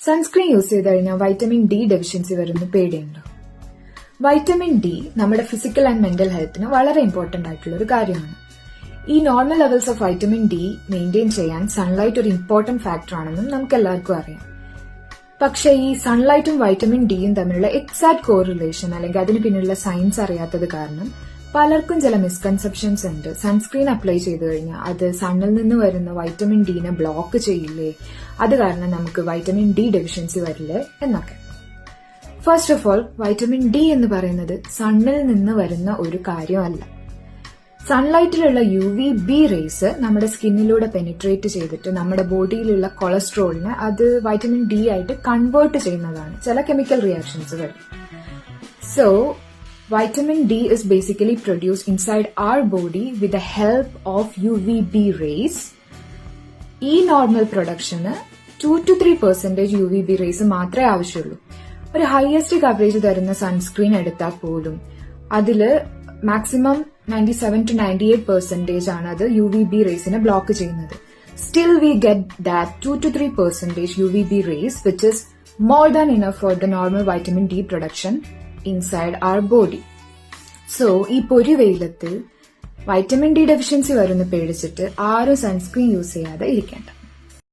Sunscreen use ചെയ്ത് കഴിഞ്ഞാൽ vitamin D deficiency വരുന്ന പേടിയുണ്ടോ? വൈറ്റമിൻ ഡി നമ്മുടെ ഫിസിക്കൽ ആൻഡ് മെന്റൽ ഹെൽത്തിന് വളരെ ഇമ്പോർട്ടന്റ് ആയിട്ടുള്ള ഒരു കാര്യമാണ്. ഈ normal levels of vitamin D maintain ചെയ്യാൻ സൺലൈറ്റ് ഒരു ഇമ്പോർട്ടന്റ് ഫാക്ടർ ആണെന്നും നമുക്ക് എല്ലാവർക്കും അറിയാം. പക്ഷേ ഈ സൺലൈറ്റും വൈറ്റമിൻ ഡിയും തമ്മിലുള്ള എക്സാക്ട് കോറിലേഷൻ അല്ലെങ്കിൽ അതിന് പിന്നിലുള്ള സയൻസ് അറിയാത്തത് കാരണം പലർക്കും ചില മിസ്കൺസെപ്ഷൻസ് ഉണ്ട്. സൺസ്ക്രീൻ അപ്ലൈ ചെയ്ത് കഴിഞ്ഞാൽ അത് സണ്ണിൽ നിന്ന് വരുന്ന വൈറ്റമിൻ ഡിനെ ബ്ലോക്ക് ചെയ്യില്ലേ, അത് കാരണം നമുക്ക് വൈറ്റമിൻ ഡി ഡെഫിഷ്യൻസി വരില്ലേ എന്നൊക്കെ. First of all, vitamin D എന്ന് പറയുന്നത് സണ്ണിൽ നിന്ന് വരുന്ന ഒരു കാര്യമല്ല. സൺലൈറ്റിലുള്ള UVB റേസ് നമ്മുടെ സ്കിന്നിലൂടെ പെനിട്രേറ്റ് ചെയ്തിട്ട് നമ്മുടെ ബോഡിയിലുള്ള കൊളസ്ട്രോളിനെ അത് വൈറ്റമിൻ ഡി ആയിട്ട് കൺവേർട്ട് ചെയ്യുന്നതാണ് ചില കെമിക്കൽ റിയാക്ഷൻസ് വഴി. So vitamin D is basically produced inside our body with the help of UVB rays. ഈ നോർമൽ പ്രൊഡക്ഷന് 2 to 3% UVB റേസ് മാത്രമേ ആവശ്യമുള്ളൂ. ഒരു ഹയസ്റ്റ് കവറേജ് തരുന്ന സൺസ്ക്രീൻ എടുത്താൽ പോലും അതില് മാക്സിമം 97 to 98% ആണ് അത് UVB റേസിനെ ബ്ലോക്ക് ചെയ്യുന്നത്. Still we get that 2 to 3% UVB rays which is more than enough for the normal vitamin D production inside our body. So ഈ പൊരിവെയിലത്ത് വൈറ്റമിൻ ഡി ഡെഫിഷ്യൻസി വരുന്ന പേടിച്ചിട്ട് ആരും സൺസ്ക്രീൻ യൂസ് ചെയ്യാതെ ഇരിക്കേണ്ട.